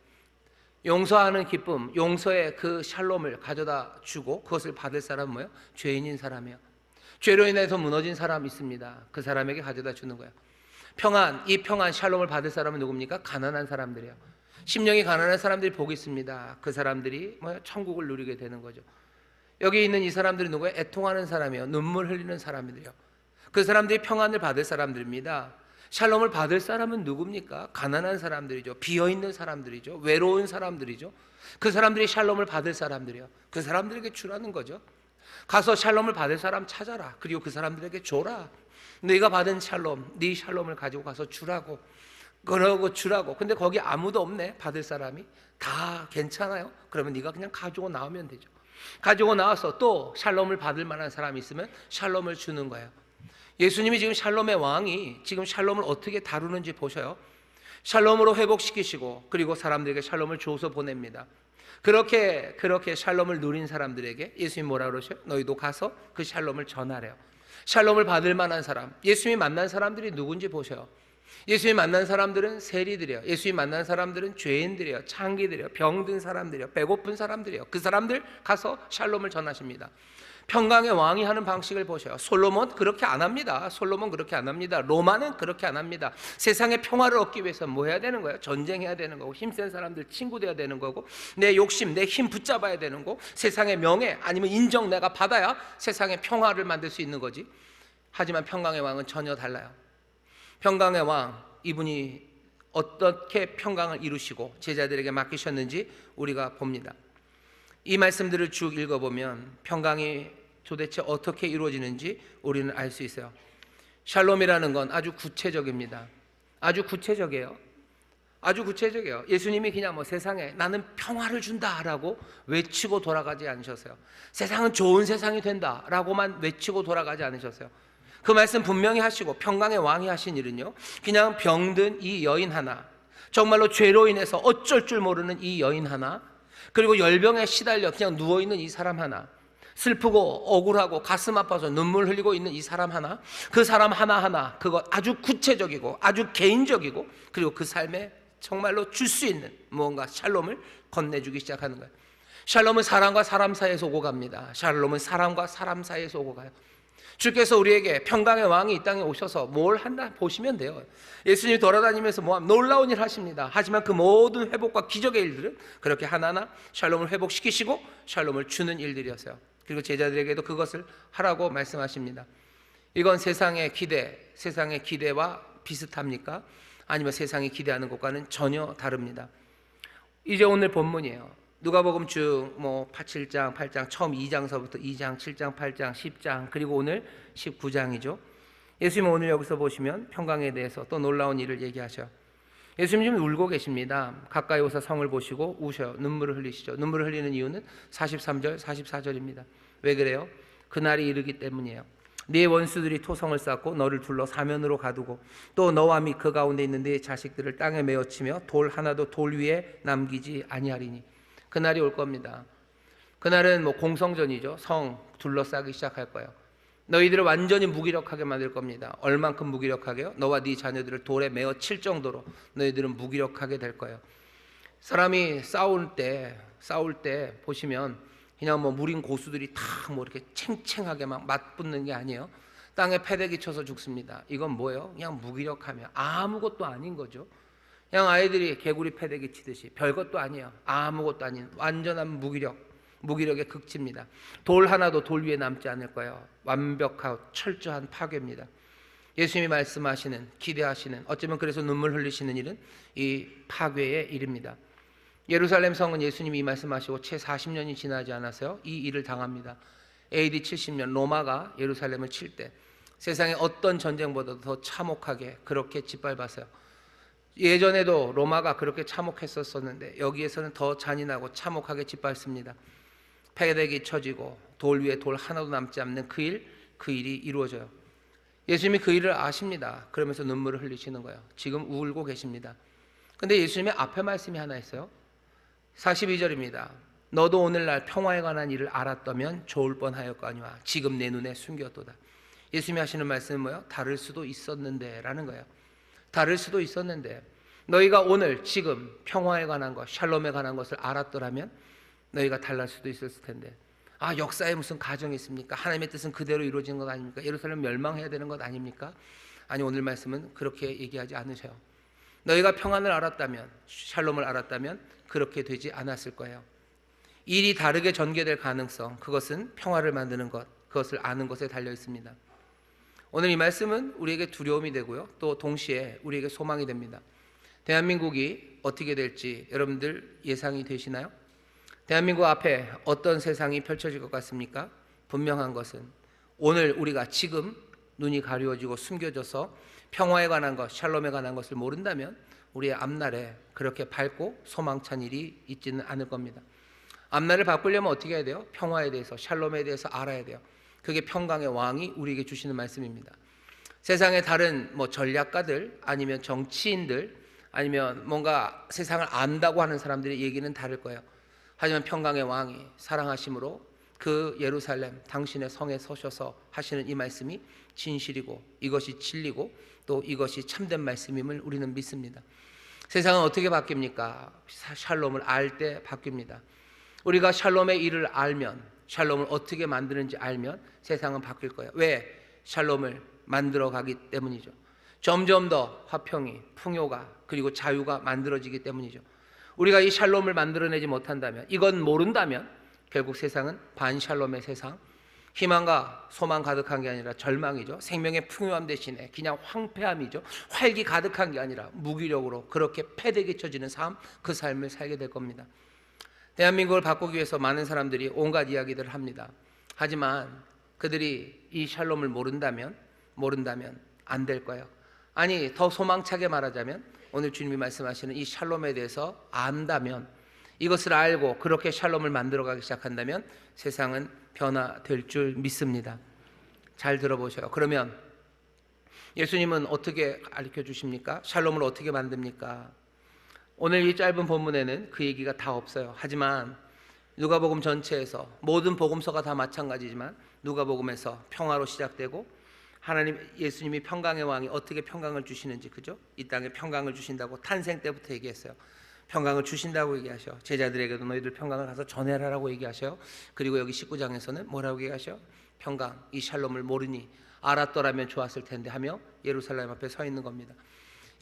용서하는 기쁨, 용서의 그 샬롬을 가져다 주고 그것을 받을 사람은 뭐예요? 죄인인 사람이에요. 죄로 인해서 무너진 사람이 있습니다. 그 사람에게 가져다 주는 거예요. 평안, 이 평안 샬롬을 받을 사람은 누굽니까? 가난한 사람들이에요. 심령이 가난한 사람들이 복이 있습니다. 그 사람들이 뭐예요? 천국을 누리게 되는 거죠. 여기 있는 이 사람들이 누구예요? 애통하는 사람이에요. 눈물 흘리는 사람들이에요. 그 사람들이 평안을 받을 사람들입니다. 샬롬을 받을 사람은 누굽니까? 가난한 사람들이죠. 비어있는 사람들이죠. 외로운 사람들이죠. 그 사람들이 샬롬을 받을 사람들이에요. 그 사람들에게 주라는 거죠. 가서 샬롬을 받을 사람 찾아라. 그리고 그 사람들에게 줘라. 네가 받은 샬롬, 네 샬롬을 가지고 가서 주라고. 그러고 주라고. 근데 거기 아무도 없네. 받을 사람이. 다 괜찮아요. 그러면 네가 그냥 가지고 나오면 되죠. 가지고 나와서 또 샬롬을 받을 만한 사람이 있으면 샬롬을 주는 거예요. 예수님이 지금 샬롬의 왕이 지금 샬롬을 어떻게 다루는지 보셔요. 샬롬으로 회복시키시고 그리고 사람들에게 샬롬을 줘서 보냅니다. 그렇게 샬롬을 누린 사람들에게 예수님이 뭐라 그러셔요? 너희도 가서 그 샬롬을 전하래요. 샬롬을 받을 만한 사람, 예수님이 만난 사람들이 누군지 보셔요. 예수님이 만난 사람들은 세리들이에요. 예수님이 만난 사람들은 죄인들이에요. 창기들이에요. 병든 사람들이에요. 배고픈 사람들이에요. 그 사람들 가서 샬롬을 전하십니다. 평강의 왕이 하는 방식을 보셔요. 솔로몬 그렇게 안 합니다. 솔로몬 그렇게 안 합니다. 로마는 그렇게 안 합니다. 세상의 평화를 얻기 위해서 뭐 해야 되는 거예요? 전쟁해야 되는 거고, 힘센 사람들 친구 돼야 되는 거고, 내 욕심, 내 힘 붙잡아야 되는 거고, 세상의 명예 아니면 인정 내가 받아야 세상의 평화를 만들 수 있는 거지. 하지만 평강의 왕은 전혀 달라요. 평강의 왕, 이분이 어떻게 평강을 이루시고 제자들에게 맡기셨는지 우리가 봅니다. 이 말씀들을 쭉 읽어보면 평강이 도대체 어떻게 이루어지는지 우리는 알 수 있어요. 샬롬이라는 건 아주 구체적입니다. 아주 구체적이에요. 아주 구체적이에요. 예수님이 그냥 뭐 세상에 나는 평화를 준다라고 외치고 돌아가지 않으셨어요. 세상은 좋은 세상이 된다라고만 외치고 돌아가지 않으셨어요. 그 말씀 분명히 하시고 평강의 왕이 하신 일은요, 그냥 병든 이 여인 하나, 정말로 죄로 인해서 어쩔 줄 모르는 이 여인 하나, 그리고 열병에 시달려 그냥 누워있는 이 사람 하나, 슬프고 억울하고 가슴 아파서 눈물 흘리고 있는 이 사람 하나, 그 사람 하나하나 그거 아주 구체적이고 아주 개인적이고 그리고 그 삶에 정말로 줄 수 있는 무언가 샬롬을 건네주기 시작하는 거예요. 샬롬은 사람과 사람 사이에서 오고 갑니다. 샬롬은 사람과 사람 사이에서 오고 가요. 주께서 우리에게 평강의 왕이 이 땅에 오셔서 뭘 한다 보시면 돼요. 예수님이 돌아다니면서 놀라운 일 하십니다. 하지만 그 모든 회복과 기적의 일들은 그렇게 하나하나 샬롬을 회복시키시고 샬롬을 주는 일들이었어요. 그리고 제자들에게도 그것을 하라고 말씀하십니다. 이건 세상의 기대와 비슷합니까? 아니면 세상이 기대하는 것과는 전혀 다릅니다. 이제 오늘 본문이에요. 누가복음 쭉 7장, 8장, 처음 2장서부터 2장, 7장, 8장, 10장, 그리고 오늘 19장이죠. 예수님은 오늘 여기서 보시면 평강에 대해서 또 놀라운 일을 얘기하셔요. 예수님 지금 울고 계십니다. 가까이 오사 성을 보시고 우셔요. 눈물을 흘리시죠. 눈물을 흘리는 이유는 43절, 44절입니다. 왜 그래요? 그날이 이르기 때문이에요. 네 원수들이 토성을 쌓고 너를 둘러 사면으로 가두고 또 너와 및 그 가운데 있는 네 자식들을 땅에 메어치며 돌 하나도 돌 위에 남기지 아니하리니. 그날이 올 겁니다. 그날은 공성전이죠. 성 둘러싸기 시작할 거예요. 너희들을 완전히 무기력하게 만들 겁니다. 얼만큼 무기력하게요? 너와 네 자녀들을 돌에 메어 칠 정도로 너희들은 무기력하게 될 거예요. 사람이 싸울 때 보시면 그냥 무린 고수들이 다 이렇게 챙챙하게 막 맞붙는 게 아니에요. 땅에 패대기 쳐서 죽습니다. 이건 뭐예요? 그냥 무기력하며 아무것도 아닌 거죠. 그냥 아이들이 개구리 패대기 치듯이 별것도 아니에요. 아무것도 아닌 완전한 무기력의 극치입니다. 돌 하나도 돌 위에 남지 않을 거예요. 완벽하고 철저한 파괴입니다. 예수님이 말씀하시는, 기대하시는, 어쩌면 그래서 눈물 흘리시는 일은 이 파괴의 일입니다. 예루살렘 성은 예수님이 이 말씀하시고 채 40년이 지나지 않았어요. 이 일을 당합니다. AD 70년 로마가 예루살렘을 칠 때 세상의 어떤 전쟁보다도 더 참혹하게 그렇게 짓밟았어요. 예전에도 로마가 그렇게 참혹했었는데 여기에서는 더 잔인하고 참혹하게 짓밟습니다. 패대기 쳐지고 돌 위에 돌 하나도 남지 않는 그 일이 이루어져요. 예수님이 그 일을 아십니다. 그러면서 눈물을 흘리시는 거예요. 지금 울고 계십니다. 근데 예수님의 앞에 말씀이 하나 있어요. 42절입니다. 너도 오늘날 평화에 관한 일을 알았다면 좋을 뻔하였거니와 지금 내 눈에 숨겼도다. 예수님이 하시는 말씀은 뭐예요? 다를 수도 있었는데 라는 거예요. 다를 수도 있었는데 너희가 오늘 지금 평화에 관한 것, 샬롬에 관한 것을 알았더라면 너희가 달랄 수도 있었을 텐데, 아, 역사에 무슨 가정이 있습니까? 하나님의 뜻은 그대로 이루어지는 것 아닙니까? 예루살렘 멸망해야 되는 것 아닙니까? 아니, 오늘 말씀은 그렇게 얘기하지 않으셔요. 너희가 평안을 알았다면, 샬롬을 알았다면 그렇게 되지 않았을 거예요. 일이 다르게 전개될 가능성, 그것은 평화를 만드는 것, 그것을 아는 것에 달려 있습니다. 오늘 이 말씀은 우리에게 두려움이 되고요, 또 동시에 우리에게 소망이 됩니다. 대한민국이 어떻게 될지 여러분들 예상이 되시나요? 대한민국 앞에 어떤 세상이 펼쳐질 것 같습니까? 분명한 것은 오늘 우리가 지금 눈이 가리워지고 숨겨져서 평화에 관한 것, 샬롬에 관한 것을 모른다면 우리의 앞날에 그렇게 밝고 소망찬 일이 있지는 않을 겁니다. 앞날을 바꾸려면 어떻게 해야 돼요? 평화에 대해서, 샬롬에 대해서 알아야 돼요. 그게 평강의 왕이 우리에게 주시는 말씀입니다. 세상의 다른 전략가들, 아니면 정치인들, 아니면 뭔가 세상을 안다고 하는 사람들의 얘기는 다를 거예요. 하지만 평강의 왕이 사랑하심으로 그 예루살렘 당신의 성에 서셔서 하시는 이 말씀이 진실이고 이것이 진리고 또 이것이 참된 말씀임을 우리는 믿습니다. 세상은 어떻게 바뀝니까? 샬롬을 알 때 바뀝니다. 우리가 샬롬의 일을 알면, 샬롬을 어떻게 만드는지 알면 세상은 바뀔 거예요. 왜? 샬롬을 만들어 가기 때문이죠. 점점 더 화평이, 풍요가, 그리고 자유가 만들어지기 때문이죠. 우리가 이 샬롬을 만들어내지 못한다면, 이건 모른다면 결국 세상은 반샬롬의 세상, 희망과 소망 가득한 게 아니라 절망이죠. 생명의 풍요함 대신에 그냥 황폐함이죠. 활기 가득한 게 아니라 무기력으로 그렇게 패대기 쳐지는 삶, 그 삶을 살게 될 겁니다. 대한민국을 바꾸기 위해서 많은 사람들이 온갖 이야기들을 합니다. 하지만 그들이 이 샬롬을 모른다면 안 될 거예요. 아니, 더 소망차게 말하자면 오늘 주님이 말씀하시는 이 샬롬에 대해서 안다면, 이것을 알고 그렇게 샬롬을 만들어가기 시작한다면 세상은 변화될 줄 믿습니다. 잘 들어보셔요. 그러면 예수님은 어떻게 가르쳐 주십니까? 샬롬을 어떻게 만듭니까? 오늘 이 짧은 본문에는 그 얘기가 다 없어요. 하지만 누가복음 전체에서, 모든 복음서가 다 마찬가지지만 누가복음에서 평화로 시작되고 하나님, 예수님이 평강의 왕이 어떻게 평강을 주시는지, 그죠? 이 땅에 평강을 주신다고 탄생 때부터 얘기했어요. 평강을 주신다고 얘기하셔. 제자들에게도 너희들 평강을 가서 전해라라고 얘기하셔요. 그리고 여기 19장에서는 뭐라고 얘기하셔? 평강, 이 샬롬을 모르니 알았더라면 좋았을 텐데 하며 예루살렘 앞에 서 있는 겁니다.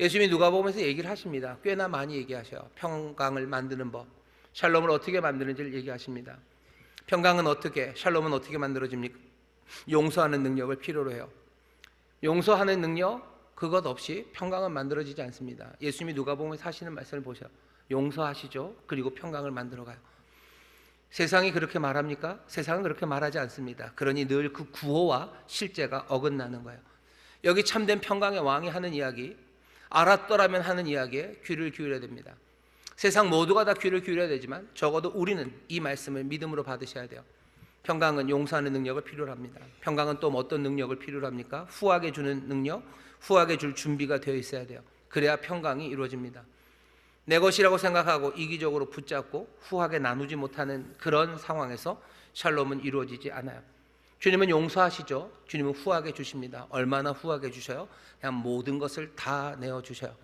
예수님이 누가복음에서 얘기를 하십니다. 꽤나 많이 얘기하셔요. 평강을 만드는 법, 샬롬을 어떻게 만드는지를 얘기하십니다. 평강은 어떻게, 샬롬은 어떻게 만들어집니까? 용서하는 능력을 필요로 해요. 용서하는 능력, 그것 없이 평강은 만들어지지 않습니다. 예수님이 누가복음에서 하시는 말씀을 보셔. 용서하시죠. 그리고 평강을 만들어가요. 세상이 그렇게 말합니까? 세상은 그렇게 말하지 않습니다. 그러니 늘 그 구호와 실제가 어긋나는 거예요. 여기 참된 평강의 왕이 하는 이야기, 알았더라면 하는 이야기에 귀를 기울여야 됩니다. 세상 모두가 다 귀를 기울여야 되지만 적어도 우리는 이 말씀을 믿음으로 받으셔야 돼요. 평강은 용서하는 능력을 필요로 합니다. 평강은 또 어떤 능력을 필요로 합니까? 후하게 주는 능력, 후하게 줄 준비가 되어 있어야 돼요. 그래야 평강이 이루어집니다. 내 것이라고 생각하고 이기적으로 붙잡고 후하게 나누지 못하는 그런 상황에서 샬롬은 이루어지지 않아요. 주님은 용서하시죠. 주님은 후하게 주십니다. 얼마나 후하게 주셔요? 그냥 모든 것을 다 내어주셔요.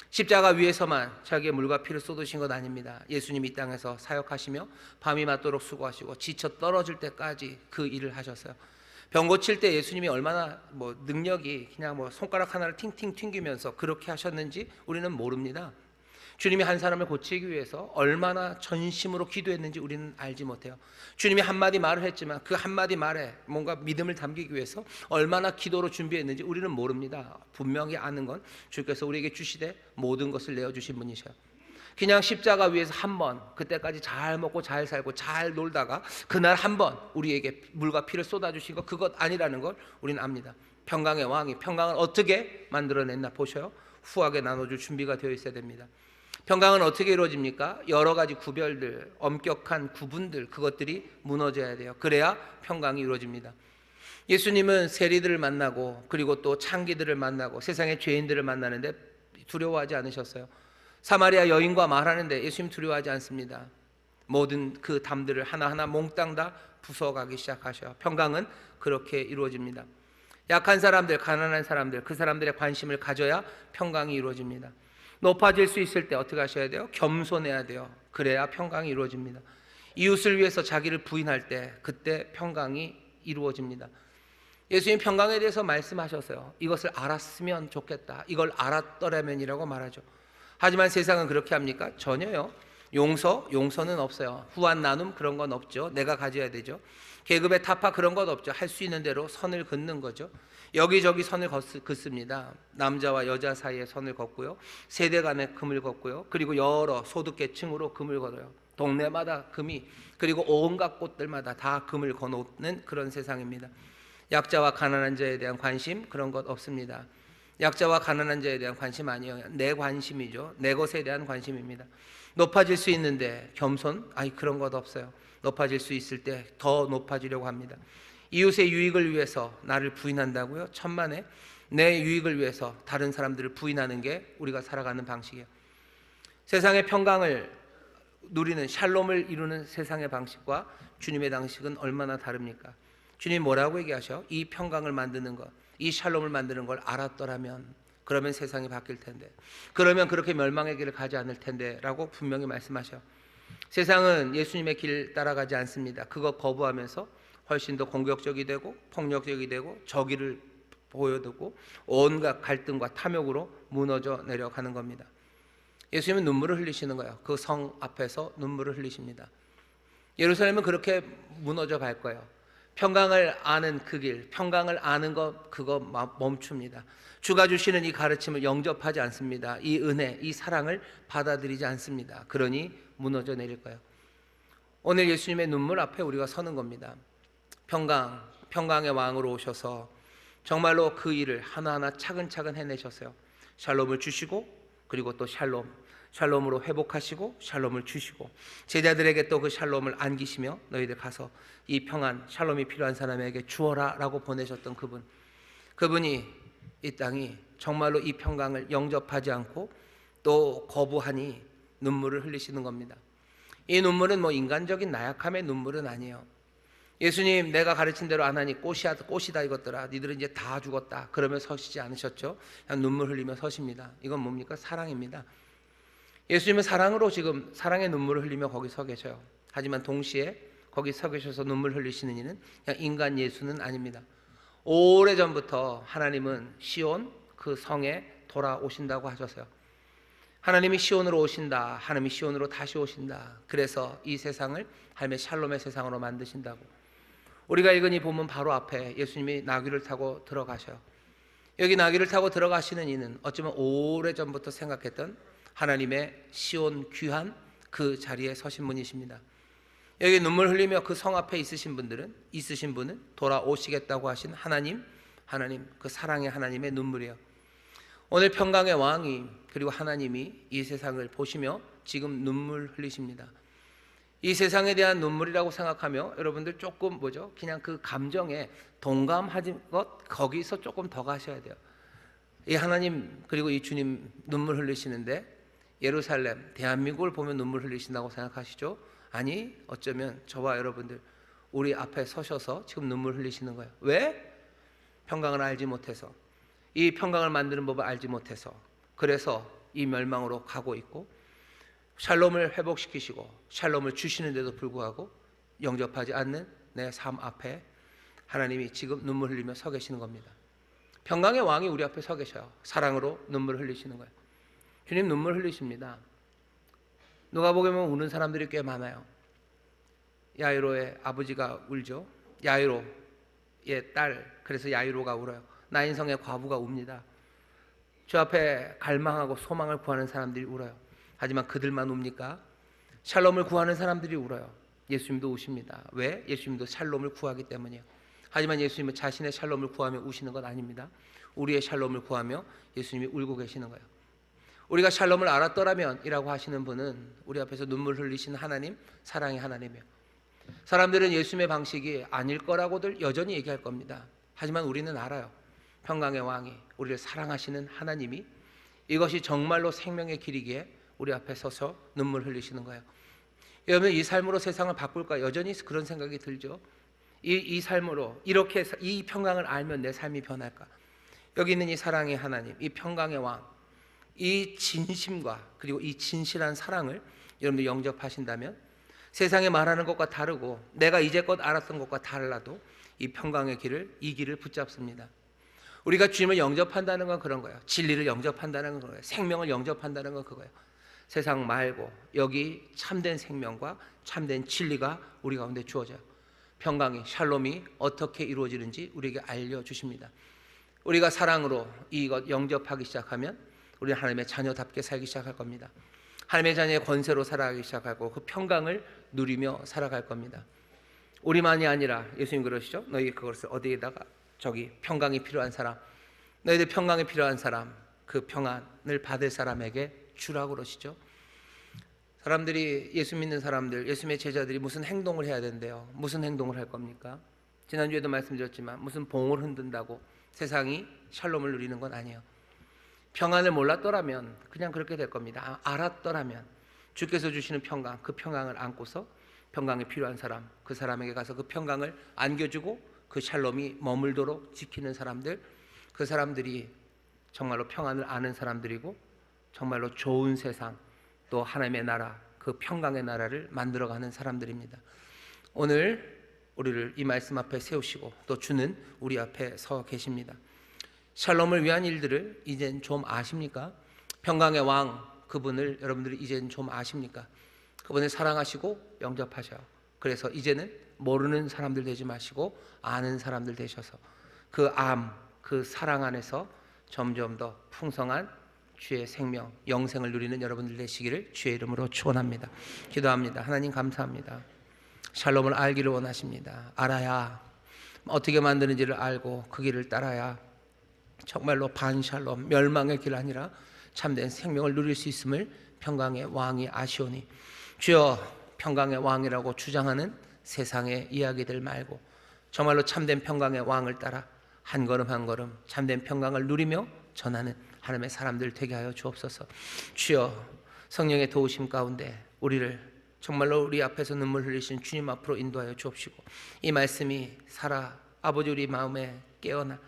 십자가 위에서만 자기의 물과 피를 쏟으신 것 아닙니다. 예수님이 이 땅에서 사역하시며 밤이 맞도록 수고하시고 지쳐 떨어질 때까지 그 일을 하셨어요. 병 고칠 때 예수님이 얼마나 능력이 그냥 손가락 하나를 팅팅 튕기면서 그렇게 하셨는지 우리는 모릅니다. 주님이 한 사람을 고치기 위해서 얼마나 전심으로 기도했는지 우리는 알지 못해요. 주님이 한마디 말을 했지만 그 한마디 말에 뭔가 믿음을 담기기 위해서 얼마나 기도로 준비했는지 우리는 모릅니다. 분명히 아는 건 주께서 우리에게 주시되 모든 것을 내어주신 분이셔요. 그냥 십자가 위에서 한번, 그때까지 잘 먹고 잘 살고 잘 놀다가 그날 한번 우리에게 물과 피를 쏟아주신 것, 그것 아니라는 걸 우리는 압니다. 평강의 왕이 평강을 어떻게 만들어냈나 보셔요. 후하게 나눠줄 준비가 되어 있어야 됩니다. 평강은 어떻게 이루어집니까? 여러 가지 구별들, 엄격한 구분들, 그것들이 무너져야 돼요. 그래야 평강이 이루어집니다. 예수님은 세리들을 만나고 그리고 또 창기들을 만나고 세상의 죄인들을 만나는데 두려워하지 않으셨어요. 사마리아 여인과 말하는데 예수님 두려워하지 않습니다. 모든 그 담들을 하나하나 몽땅 다 부숴가기 시작하셔요. 평강은 그렇게 이루어집니다. 약한 사람들, 가난한 사람들, 그 사람들의 관심을 가져야 평강이 이루어집니다. 높아질 수 있을 때 어떻게 하셔야 돼요? 겸손해야 돼요. 그래야 평강이 이루어집니다. 이웃을 위해서 자기를 부인할 때 그때 평강이 이루어집니다. 예수님 평강에 대해서 말씀하셨어요. 이것을 알았으면 좋겠다. 이걸 알았더라면이라고 말하죠. 하지만 세상은 그렇게 합니까? 전혀요. 용서는 없어요. 후한 나눔 그런 건 없죠. 내가 가져야 되죠. 계급의 타파 그런 것 없죠. 할 수 있는 대로 선을 긋는 거죠. 여기저기 선을 긋습니다. 남자와 여자 사이에 선을 긋고요. 세대 간의 금을 긋고요. 그리고 여러 소득계층으로 금을 걸어요. 동네마다 금이, 그리고 온갖 곳들마다 다 금을 거놓는 그런 세상입니다. 약자와 가난한 자에 대한 관심 그런 것 없습니다. 약자와 가난한 자에 대한 관심 아니에요. 내 관심이죠. 내 것에 대한 관심입니다. 높아질 수 있는데 겸손? 그런 것 없어요. 높아질 수 있을 때 더 높아지려고 합니다. 이웃의 유익을 위해서 나를 부인한다고요? 천만에. 내 유익을 위해서 다른 사람들을 부인하는 게 우리가 살아가는 방식이에요. 세상의 평강을 누리는, 샬롬을 이루는 세상의 방식과 주님의 방식은 얼마나 다릅니까? 주님 뭐라고 얘기하셔? 이 평강을 만드는 것, 이 샬롬을 만드는 걸 알았더라면, 그러면 세상이 바뀔 텐데, 그러면 그렇게 멸망의 길을 가지 않을 텐데 라고 분명히 말씀하셔. 세상은 예수님의 길 따라가지 않습니다. 그거 거부하면서 훨씬 더 공격적이 되고 폭력적이 되고 적의를 보여두고 온갖 갈등과 탐욕으로 무너져 내려가는 겁니다. 예수님은 눈물을 흘리시는 거예요. 그 성 앞에서 눈물을 흘리십니다. 예루살렘은 그렇게 무너져 갈 거예요. 평강을 아는 그 길, 평강을 아는 것, 그거 멈춥니다. 주가 주시는 이 가르침을 영접하지 않습니다. 이 은혜, 이 사랑을 받아들이지 않습니다. 그러니 무너져 내릴 거예요. 오늘 예수님의 눈물 앞에 우리가 서는 겁니다. 평강의 왕으로 오셔서 정말로 그 일을 하나하나 차근차근 해내셨어요. 샬롬을 주시고, 그리고 또 샬롬으로 회복하시고, 샬롬을 주시고, 제자들에게 또 그 샬롬을 안기시며 너희들 가서 이 평안, 샬롬이 필요한 사람에게 주어라 라고 보내셨던 그분이 이 땅이 정말로 이 평강을 영접하지 않고 또 거부하니 눈물을 흘리시는 겁니다. 이 눈물은 인간적인 나약함의 눈물은 아니에요. 예수님 내가 가르친 대로 안 하니 꽃이다 이것들아, 니들은 이제 다 죽었다 그러면 서시지 않으셨죠? 그냥 눈물 흘리며 서십니다. 이건 뭡니까? 사랑입니다. 예수님은 사랑으로 지금 사랑의 눈물을 흘리며 거기 서 계셔요. 하지만 동시에 거기 서 계셔서 눈물 흘리시는 이는 그냥 인간 예수는 아닙니다. 오래전부터 하나님은 시온 그 성에 돌아오신다고 하셨어요. 하나님이 시온으로 오신다. 하나님이 시온으로 다시 오신다. 그래서 이 세상을 하나님의 샬롬의 세상으로 만드신다고. 우리가 읽은 이 본문 바로 앞에 예수님이 나귀를 타고 들어가셔요. 여기 나귀를 타고 들어가시는 이는 어쩌면 오래전부터 생각했던 하나님의 시온 귀한 그 자리에 서신 분이십니다. 여기 눈물 흘리며 그 성 앞에 있으신 분은 돌아오시겠다고 하신 하나님 그 사랑의 하나님의 눈물이에요. 오늘 평강의 왕이, 그리고 하나님이 이 세상을 보시며 지금 눈물 흘리십니다. 이 세상에 대한 눈물이라고 생각하며 여러분들 조금 그냥 그 감정에 동감하는 것, 거기서 조금 더 가셔야 돼요. 이 하나님 그리고 이 주님 눈물 흘리시는데 예루살렘, 대한민국을 보면 눈물 흘리신다고 생각하시죠? 아니, 어쩌면 저와 여러분들 우리 앞에 서셔서 지금 눈물 흘리시는 거예요. 왜? 평강을 알지 못해서, 이 평강을 만드는 법을 알지 못해서, 그래서 이 멸망으로 가고 있고, 샬롬을 회복시키시고 샬롬을 주시는데도 불구하고 영접하지 않는 내 삶 앞에 하나님이 지금 눈물 흘리며 서 계시는 겁니다. 평강의 왕이 우리 앞에 서 계셔요. 사랑으로 눈물 흘리시는 거예요. 주님 눈물 흘리십니다. 누가복음에 우는 사람들이 꽤 많아요. 야이로의 아버지가 울죠. 야이로의 딸, 그래서 야이로가 울어요. 나인성의 과부가 웁니다. 주 앞에 갈망하고 소망을 구하는 사람들이 울어요. 하지만 그들만 웁니까? 샬롬을 구하는 사람들이 울어요. 예수님도 우십니다. 왜? 예수님도 샬롬을 구하기 때문이에요. 하지만 예수님은 자신의 샬롬을 구하며 우시는 건 아닙니다. 우리의 샬롬을 구하며 예수님이 울고 계시는 거예요. 우리가 샬롬을 알았더라면 이라고 하시는 분은 우리 앞에서 눈물 흘리시는 하나님, 사랑의 하나님이에요. 사람들은 예수님의 방식이 아닐 거라고들 여전히 얘기할 겁니다. 하지만 우리는 알아요. 평강의 왕이, 우리를 사랑하시는 하나님이 이것이 정말로 생명의 길이기에 우리 앞에 서서 눈물 흘리시는 거예요. 여러분, 이 삶으로 세상을 바꿀까? 여전히 그런 생각이 들죠. 이 삶으로 이렇게 이 평강을 알면 내 삶이 변할까? 여기 있는 이 사랑의 하나님, 이 평강의 왕, 이 진심과 그리고 이 진실한 사랑을 여러분들 영접하신다면 세상에 말하는 것과 다르고 내가 이제껏 알았던 것과 달라도 이 평강의 길을, 이 길을 붙잡습니다. 우리가 주님을 영접한다는 건 그런 거예요. 진리를 영접한다는 건 그거예요. 생명을 영접한다는 건 그거예요. 세상 말고 여기 참된 생명과 참된 진리가 우리 가운데 주어져요. 평강이, 샬롬이 어떻게 이루어지는지 우리에게 알려주십니다. 우리가 사랑으로 이것 영접하기 시작하면 우리는 하나님의 자녀답게 살기 시작할 겁니다. 하나님의 자녀의 권세로 살아가기 시작하고 그 평강을 누리며 살아갈 겁니다. 우리만이 아니라 예수님 그러시죠. 너희 그것을 어디에다가 저기 평강이 필요한 사람, 너희들 평강이 필요한 사람, 그 평안을 받을 사람에게 주라고 그러시죠. 사람들이 예수 믿는 사람들, 예수님의 제자들이 무슨 행동을 해야 된대요. 무슨 행동을 할 겁니까? 지난주에도 말씀드렸지만 무슨 봉을 흔든다고 세상이 샬롬을 누리는 건 아니에요. 평안을 몰랐더라면 그냥 그렇게 될 겁니다. 알았더라면 주께서 주시는 평강, 그 평강을 안고서 평강이 필요한 사람, 그 사람에게 가서 그 평강을 안겨주고 그 샬롬이 머물도록 지키는 사람들, 그 사람들이 정말로 평안을 아는 사람들이고 정말로 좋은 세상, 또 하나님의 나라, 그 평강의 나라를 만들어가는 사람들입니다. 오늘 우리를 이 말씀 앞에 세우시고 또 주는 우리 앞에 서 계십니다. 샬롬을 위한 일들을 이젠 좀 아십니까? 평강의 왕 그분을 여러분들이 이젠 좀 아십니까? 그분을 사랑하시고 영접하셔요. 그래서 이제는 모르는 사람들 되지 마시고 아는 사람들 되셔서 그 사랑 안에서 점점 더 풍성한 주의 생명, 영생을 누리는 여러분들 되시기를 주의 이름으로 축원합니다. 기도합니다. 하나님 감사합니다. 샬롬을 알기를 원하십니다. 알아야 어떻게 만드는지를 알고 그 길을 따라야 정말로 반샬롬, 멸망의 길 아니라 참된 생명을 누릴 수 있음을 평강의 왕이 아시오니 주여, 평강의 왕이라고 주장하는 세상의 이야기들 말고 정말로 참된 평강의 왕을 따라 한 걸음 한 걸음 참된 평강을 누리며 전하는 하나님의 사람들 되게 하여 주옵소서. 주여, 성령의 도우심 가운데 우리를 정말로 우리 앞에서 눈물 흘리신 주님 앞으로 인도하여 주옵시고 이 말씀이 살아 아버지 우리 마음에 깨어나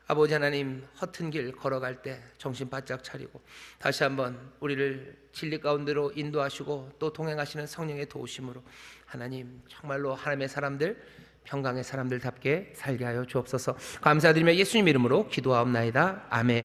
아버지 하나님 허튼 길 걸어갈 때 정신 바짝 차리고 다시 한번 우리를 진리 가운데로 인도하시고 또 동행하시는 성령의 도우심으로 하나님 정말로 하나님의 사람들, 평강의 사람들답게 살게 하여 주옵소서. 감사드리며 예수님 이름으로 기도하옵나이다. 아멘.